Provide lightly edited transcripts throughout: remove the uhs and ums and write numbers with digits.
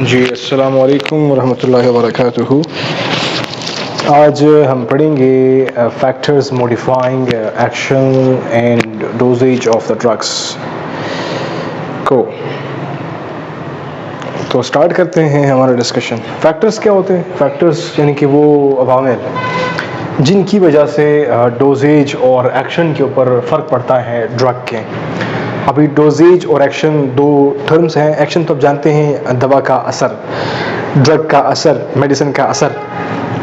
जी अस्सलामु अलैकुम वरहमतुल्लाहि वबरकातुहू। आज हम पढ़ेंगे factors modifying action and dosages of the drugs को। तो स्टार्ट करते हैं हमारा डिस्कशन। फैक्टर्स क्या होते हैं? फैक्टर्स यानी कि वो अवामिल जिनकी वजह से डोजेज और एक्शन के ऊपर फ़र्क पड़ता है ड्रग के। अभी डोजेज और एक्शन दो टर्म्स हैं। एक्शन तो आप जानते हैं दवा का असर, ड्रग का असर, मेडिसिन का असर।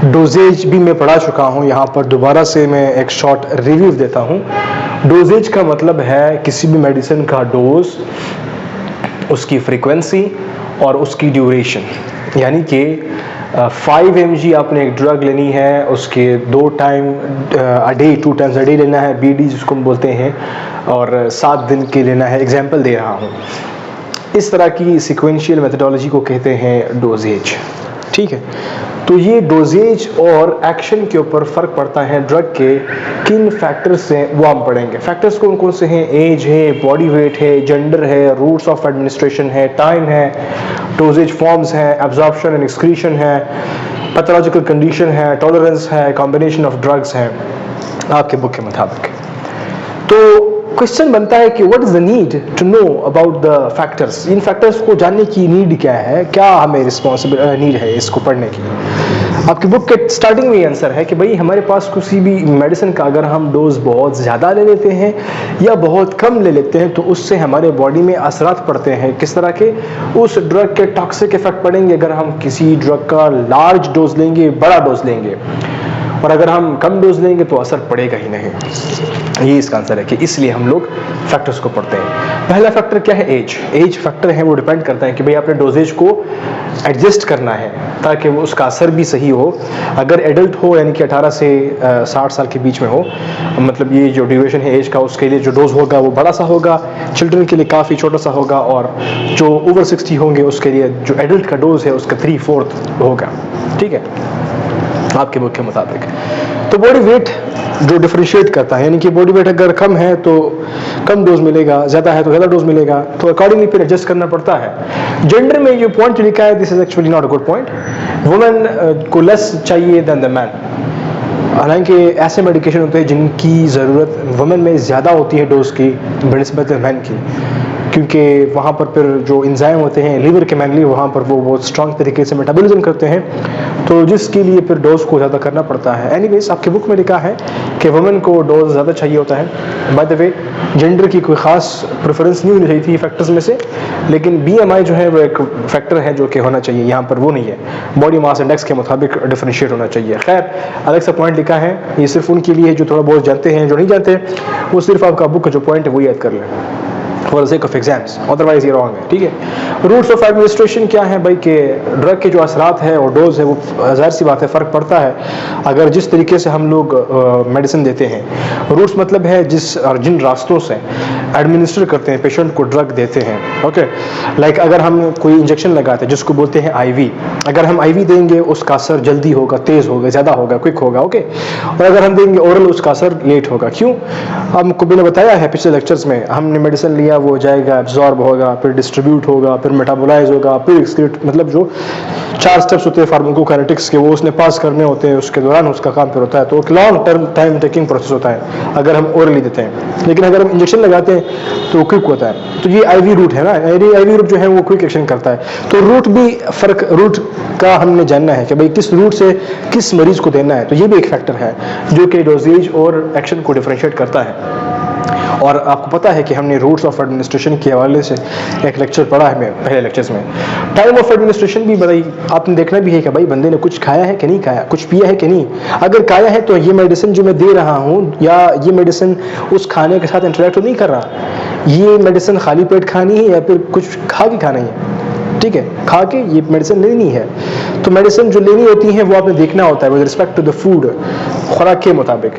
डोजेज भी मैं पढ़ा चुका हूँ, यहाँ पर दोबारा से मैं एक शॉर्ट रिव्यू देता हूँ। डोजेज का मतलब है किसी भी मेडिसिन का डोज, उसकी फ्रीक्वेंसी और उसकी ड्यूरेशन। यानी कि 5 mg आपने एक ड्रग लेनी है, उसके 2 time a day, 2 times a day लेना है, BD जिसको हम बोलते हैं, और 7 दिन के लेना है। एग्जाम्पल दे रहा हूँ। इस तरह की सिक्वेंशियल मेथडोलॉजी को कहते हैं डोजेज। ठीक है, तो ये डोजेज और एक्शन के ऊपर फ़र्क पड़ता है ड्रग के किन फैक्टर्स से, वो हम पढ़ेंगे। फैक्टर्स कौन कौन से हैं? एज है, बॉडी वेट है, जेंडर है, रूट्स ऑफ एडमिनिस्ट्रेशन है, टाइम है, डोजेज फॉर्म्स है, एब्जॉर्प्शन एंड एक्सक्रीशन है, पैथोलॉजिकल कंडीशन है, टॉलरेंस है, कॉम्बिनेशन ऑफ ड्रग्स है आपके बुक के मुताबिक। तो क्वेश्चन बनता है कि what is the need to know about the factors. इन फैक्टर्स को जानने की नीड क्या है, क्या हमें रिस्पॉन्सिबल नीड है इसको पढ़ने की। आपकी बुक के स्टार्टिंग में ये आंसर है कि भाई हमारे पास किसी भी मेडिसिन का अगर हम डोज बहुत ज़्यादा ले लेते हैं या बहुत कम ले लेते हैं तो उससे हमारे बॉडी में असरात पड़ते हैं। किस तरह के? उस ड्रग के टॉक्सिक इफेक्ट पड़ेंगे अगर हम किसी ड्रग का लार्ज डोज लेंगे, बड़ा डोज लेंगे, और अगर हम कम डोज लेंगे तो असर पड़ेगा ही नहीं। ये इसका आंसर है कि इसलिए हम लोग फैक्टर्स को पढ़ते हैं। पहला फैक्टर क्या है? एज। एज फैक्टर है, वो डिपेंड करता है कि भाई आपने डोजेज को एडजस्ट करना है ताकि वो उसका असर भी सही हो। अगर एडल्ट हो यानी कि 18 से 60 साल के बीच में हो, मतलब ये जो ड्यूरेशन है एज का, उसके लिए जो डोज होगा वो बड़ा सा होगा। चिल्ड्रन के लिए काफ़ी छोटा सा होगा, और जो ओवर 60 होंगे उसके लिए जो एडल्ट का डोज है उसका 3/4 होगा। ठीक है, आपके बुक के मुताबिक। तो बॉडी वेट जो डिफरेंशिएट करता है, यानी कि बॉडी वेट अगर कम है तो कम डोज मिलेगा, ज़्यादा है तो ज़्यादा डोज मिलेगा, तो अकॉर्डिंगली फिर एडजस्ट करना पड़ता है। जेंडर में जो पॉइंट लिखा है, this is actually not a good point. Women को लेस चाहिए देन द मैन। हालांकि ऐसे मेडिकेशन होते हैं जिनकी ज़रूरत वुमेन में ज़्यादा होती है डोज की बनिस्बत मैन की, क्योंकि वहाँ पर फिर जो इंजाइम होते हैं लीवर के मैनली, वहाँ पर वो बहुत स्ट्रॉन्ग तरीके से मेटाबॉलिज्म करते हैं, तो जिसके लिए फिर डोज को ज़्यादा करना पड़ता है। एनीवेज आपके बुक में लिखा है कि वुमेन को डोज ज़्यादा चाहिए होता है। बाय द वे, जेंडर की कोई ख़ास प्रेफरेंस नहीं होनी चाहिए थी फैक्टर्स में से, लेकिन BMI जो है वो एक फैक्टर है जो कि होना चाहिए, यहाँ पर वो नहीं है। बॉडी मास इंडेक्स के मुताबिक डिफरेंशिएट होना चाहिए। खैर, अलग सा पॉइंट लिखा है, ये सिर्फ उनके लिए जो थोड़ा बहुत जानते हैं। जो नहीं जानते वो सिर्फ आपका बुक का जो पॉइंट है वो याद कर लें for the sake of exams, otherwise ये रॉन्ग है। ठीक है, रूट्स ऑफ एडमिनिस्ट्रेशन क्या है भाई? के ड्रग के जो असरात है और डोज है वो ज़ाहिर सी बात है फ़र्क पड़ता है अगर जिस तरीके से हम लोग मेडिसिन देते हैं। रूट्स मतलब है जिस और जिन रास्तों से एडमिनिस्टर करते हैं, पेशेंट को ड्रग देते हैं। ओके, लाइक अगर हम कोई इंजेक्शन लगाते हैं जिसको बोलते हैं IV, अगर हम IV देंगे उसका असर जल्दी होगा, तेज़ होगा, ज़्यादा होगा, क्विक होगा। ओके, और अगर हम देंगे ओरल उसका असर लेट होगा। क्यों? हमको मैंने बताया है पिछले लेक्चर्स में, हमने मेडिसिन लिया, वो जाएगा, एब्जॉर्ब होगा, फिर डिस्ट्रीब्यूट होगा, फिर मेटाबोलाइज होगा, फिर एक्सक्रीट, मतलब जो 4 स्टेप्स होते हैं फार्माकोकाइनेटिक्स के, वो उसने पास करने होते हैं, उसके दौरान उसका काम फिर होता है। तो एक long term time taking process होता है अगर हम ओरली देते हैं, लेकिन अगर हम इंजेक्शन लगाते हैं तो क्विक होता है। तो ये IV रूट है ना, IV रूट जो है वो क्विक एक्शन करता है। तो रूट भी फर्क, रूट का हमने जानना है कि भाई किस रूट से किस मरीज को देना है, तो ये भी एक फैक्टर है जो कि डोजेज और एक्शन को डिफरेंशिएट करता है। और आपको पता है कि हमने रूट्स ऑफ एडमिनिस्ट्रेशन के हवाले से एक लेक्चर पढ़ा है पहले लेक्चर्स में। टाइम ऑफ एडमिनिस्ट्रेशन भी बताई, आपने देखना भी है कि भाई बंदे ने कुछ खाया है कि नहीं खाया, कुछ पिया है कि नहीं। अगर खाया है तो ये मेडिसिन जो मैं दे रहा हूँ या ये मेडिसिन उस खाने के साथ इंटरेक्ट तो नहीं कर रहा, ये मेडिसिन खाली पेट खानी है या फिर कुछ खा के खानी है। ठीक है, खा के ये मेडिसिन लेनी है। तो मेडिसिन जो लेनी होती है वो आपने देखना होता है with respect to the food, खुराक के मुताबिक।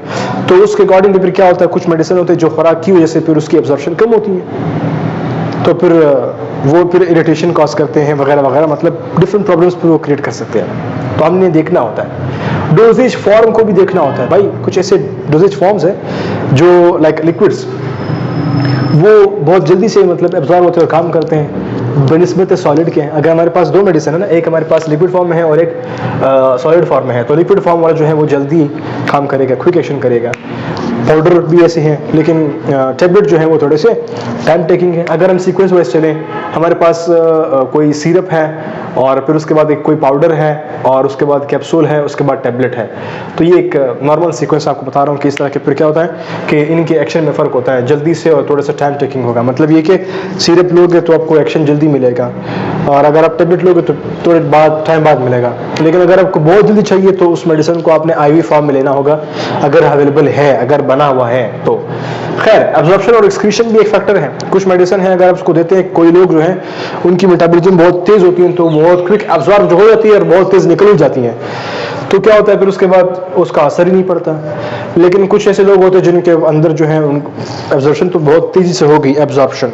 तो उसके अकॉर्डिंग फिर क्या होता है, कुछ मेडिसिन होते हैं जो खुराक की वजह से फिर उसकी एब्जॉर्प्शन कम होती है, तो फिर वो फिर इरिटेशन कॉज करते हैं वगैरह वगैरह, मतलब डिफरेंट प्रॉब्लम्स फिर वो क्रिएट कर सकते हैं। तो हमने देखना होता है। डोजेज फॉर्म को भी देखना होता है भाई। कुछ ऐसे डोजेज फॉर्म्स है जो लाइक लिक्विड्स, वो बहुत जल्दी से मतलब एब्जॉर्ब होते हैं और काम करते हैं, बनिस्बत सॉलिड के हैं। अगर हमारे पास दो मेडिसिन है ना, एक हमारे पास लिक्विड फॉर्म में है और एक सॉलिड फॉर्म में है, तो लिक्विड फॉर्म वाला जो है वो जल्दी काम करेगा, क्विक एक्शन करेगा। पाउडर भी ऐसे हैं, लेकिन टैबलेट जो है वो थोड़े से टाइम टेकिंग है। अगर हम सीक्वेंस वाइज चलें, हमारे पास कोई सिरप है और फिर उसके बाद एक कोई पाउडर है और उसके बाद कैप्सूल है, उसके बाद टैबलेट है, तो ये एक नॉर्मल सीक्वेंस आपको बता रहा हूँ कि इस तरह के। फिर क्या होता है कि इनके एक्शन में फ़र्क होता है, जल्दी से और थोड़ा सा टाइम टेकिंग होगा। मतलब ये कि सिरप लोगे तो आपको एक्शन जल्दी मिलेगा, और अगर आप टैबलेट लोगे तो थोड़े बाद टाइम बाद मिलेगा। लेकिन अगर आपको बहुत जल्दी चाहिए तो उस मेडिसिन को आपने IV फॉर्म में लेना होगा, अगर अवेलेबल है, अगर बना हुआ है तो। खैर, एब्जॉर्प्शन और एक्सक्रीशन भी एक फैक्टर है। कुछ मेडिसिन है अगर आप उसको देते हैं, कोई लोग जो है उनकी मेटाबॉलिज्म बहुत तेज होती है, तो बहुत क्विक एब्जॉर्ब हो जाती है और बहुत तेज निकल जाती हैं, तो क्या होता है फिर उसके बाद उसका असर ही नहीं पड़ता। लेकिन कुछ ऐसे लोग होते हैं जिनके अंदर जो है एब्जॉर्प्शन तो बहुत तेजी से हो गई एब्जॉर्प्शन,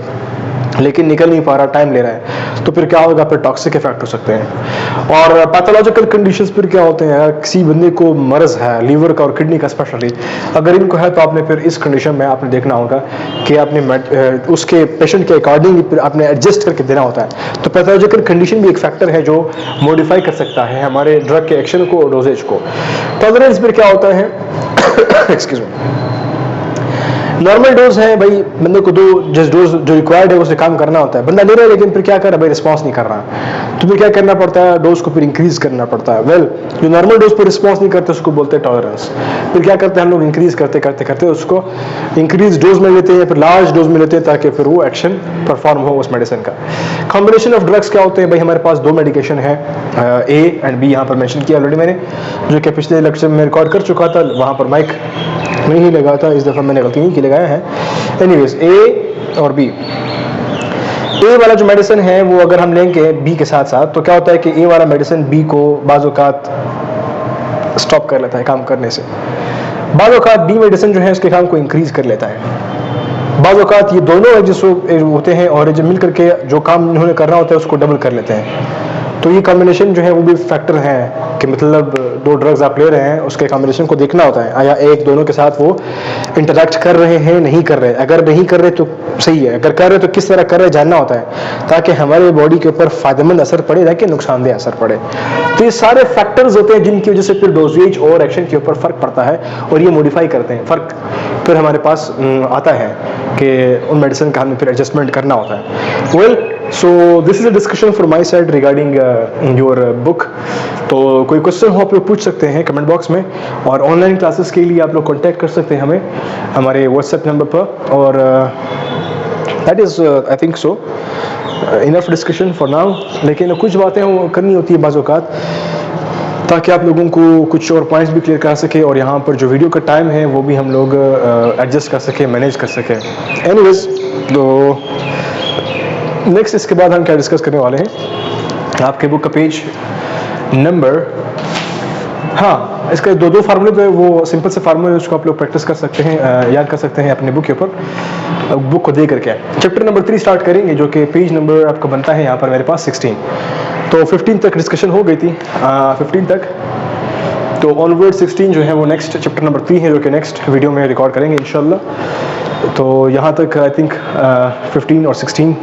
लेकिन निकल नहीं पा रहा, टाइम ले रहा है, तो फिर क्या होगा, फिर टॉक्सिक इफेक्ट हो सकते हैं। और पैथोलॉजिकल कंडीशंस फिर क्या होते हैं, किसी बंदे को मर्ज है लीवर का और किडनी का स्पेशली, अगर इनको है तो आपने फिर इस कंडीशन में आपने देखना होगा कि आपने उसके पेशेंट के अकॉर्डिंग फिर आपने एडजस्ट करके देना होता है। तो पैथोलॉजिकल कंडीशन भी एक फैक्टर है जो मॉडिफाई कर सकता है हमारे ड्रग के एक्शन को और डोजेज को। टॉलरेंस फिर क्या होता है एक्सक्यूज मी, नॉर्मल डोज है भाई, बंदे को जिस डोज जो रिक्वायर्ड है उसे काम करना होता है, बंदा ले रहा है लेकिन फिर क्या कर रहा है भाई, रिस्पॉन्स नहीं कर रहा, तो फिर क्या करना पड़ता है, डोज को फिर इंक्रीज करना पड़ता है। वेल, जो नॉर्मल डोज पर रिस्पॉन्स नहीं करते उसको बोलते हैं टॉलरेंस। फिर क्या करते हैं हम लोग, इंक्रीज करते करते करते उसको इंक्रीज डोज में लेते हैं या फिर लार्ज डोज में लेते हैं, ताकि फिर वो एक्शन परफॉर्म हो उस मेडिसिन का। कॉम्बिनेशन ऑफ ड्रग्स क्या होते हैं भाई, हमारे पास दो मेडिकेशन है, A एंड B, यहाँ पर मेंशन किया ऑलरेडी मैंने, जो कि पिछले लेक्चर में रिकॉर्ड कर चुका था, वहाँ पर माइक नहीं लगा था, इस दफ़ा मैंने गलती नहीं की, लगाया है। एनीवेज, A और B, A वाला जो मेडिसिन है वो अगर हम लेंगे B के साथ साथ, तो क्या होता है कि A वाला मेडिसिन B को बाज़ औक़ात स्टॉप कर लेता है काम करने से, बाज़ औक़ात B मेडिसिन जो है उसके काम को इंक्रीज कर लेता है, बाज़ औक़ात ये दोनों एडजस्ट होते हैं और जब मिल करके जो काम इन्होंने करना होता है उसको डबल कर लेते हैं। तो ये कॉम्बिनेशन जो है वो भी फैक्टर है कि मतलब दो ड्रग्स आप ले रहे हैं उसके कॉम्बिनेशन को देखना होता है, आया एक दोनों के साथ वो इंटरेक्ट कर रहे हैं, नहीं कर रहे। अगर नहीं कर रहे तो सही है, अगर कर रहे तो किस तरह कर रहे जानना होता है, ताकि हमारे बॉडी के ऊपर फायदेमंद असर पड़े ना कि नुकसानदेह असर पड़े। तो ये सारे फैक्टर्स होते हैं जिनकी वजह से फिर डोजेज और एक्शन के ऊपर फर्क पड़ता है, और ये मॉडिफाई करते हैं फर्क, फिर हमारे पास आता है कि उन मेडिसिन का हमें फिर एडजस्टमेंट करना होता है। Well, so this is a discussion from my side regarding your book. तो कोई क्वेश्चन हो आप लोग पूछ सकते हैं कमेंट बॉक्स में, और ऑनलाइन क्लासेस के लिए आप लोग कांटेक्ट कर सकते हैं हमें हमारे व्हाट्सएप नंबर पर। और that is I think so enough discussion for now. लेकिन कुछ बातें करनी होती है बाज़ औक़ात, ताकि आप लोगों को कुछ और पॉइंट्स भी क्लियर कर सके, और यहाँ पर जो वीडियो का टाइम है वो भी हम लोग एडजस्ट कर सके, मैनेज कर सके। एनीवेज, तो नेक्स्ट इसके बाद हम क्या डिस्कस करने वाले हैं, आपके बुक का पेज नंबर, हाँ, इसके दो फार्मूले तो वो सिंपल से फार्मूले, उसको आप लोग प्रैक्टिस कर सकते हैं, याद कर सकते हैं अपने बुक के ऊपर, बुक को दे करके। चैप्टर नंबर 3 स्टार्ट करेंगे, जो कि पेज नंबर आपका बनता है यहाँ पर मेरे पास 16। तो 15 तक डिस्कशन हो गई थी, 15 तक, तो ऑनवर्ड 16 जो है वो नेक्स्ट चैप्टर नंबर 3 है, जो कि नेक्स्ट वीडियो में रिकॉर्ड करेंगे इंशाल्लाह। तो यहाँ तक आई थिंक 15 और 16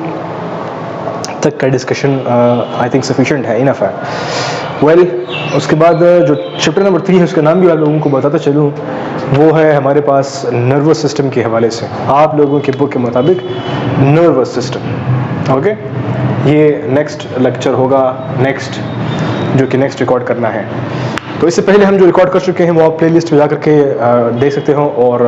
तक का डिस्कशन आई थिंक सफिशिएंट है, इनफ है। वेल, उसके बाद जो चैप्टर नंबर 3 है उसका नाम भी आप लोगों को बताता चलूँ, वो है हमारे पास नर्वस सिस्टम के हवाले से, आप लोगों के बुक के मुताबिक नर्वस सिस्टम। ओके, ये नेक्स्ट लेक्चर होगा, नेक्स्ट जो कि नेक्स्ट रिकॉर्ड करना है। तो इससे पहले हम जो रिकॉर्ड कर चुके हैं वो आप प्लेलिस्ट में जा करके देख सकते हो, और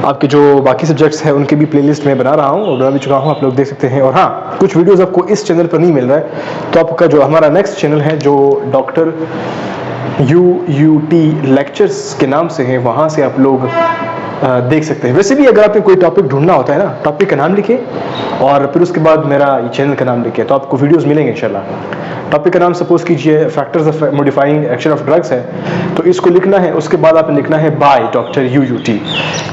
आपके जो बाकी सब्जेक्ट्स हैं उनकी भी प्लेलिस्ट में बना रहा हूँ और बना भी चुका हूँ, आप लोग देख सकते हैं। और हाँ, कुछ वीडियोस आपको इस चैनल पर नहीं मिल रहा है, तो आपका जो हमारा नेक्स्ट चैनल है जो डॉक्टर UUT लेक्चर्स के नाम से है, वहाँ से आप लोग देख सकते हैं। वैसे भी अगर आपको कोई टॉपिक ढूंढना होता है ना, टॉपिक का नाम लिखिए और फिर उसके बाद मेरा चैनल का नाम लिखिए, तो आपको वीडियोस मिलेंगे इंशाल्लाह। टॉपिक का नाम सपोज कीजिए factors of modifying action of drugs है, तो इसको लिखना है, उसके बाद आपने लिखना है बाय डॉक्टर UUT।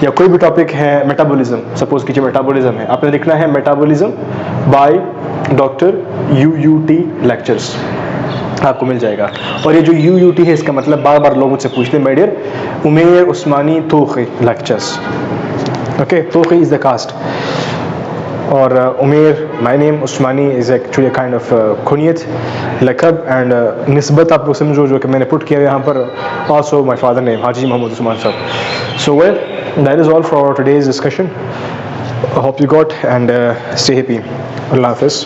या कोई भी टॉपिक है मेटाबॉलिज्म, सपोज कीजिए मेटाबॉलिज्म है, आपने लिखना है metabolism by doctor UUT lectures, आपको मिल जाएगा। और ये जो UUT है इसका मतलब बार बार लोग मुझसे पूछते हैं, my dear Umer Usmani Tokhi lectures. Okay, Tokhi is the caste. और Umer, my name Usmani is actually kind of कुनियत, लकब एंड निस्बत आप लोग समझो जो कि मैंने पुट किया यहाँ पर, also my father name Haji Mohammad Usman Sahab. So well, that is all for today's discussion. Hope you got and stay happy. Allah हाफिज़.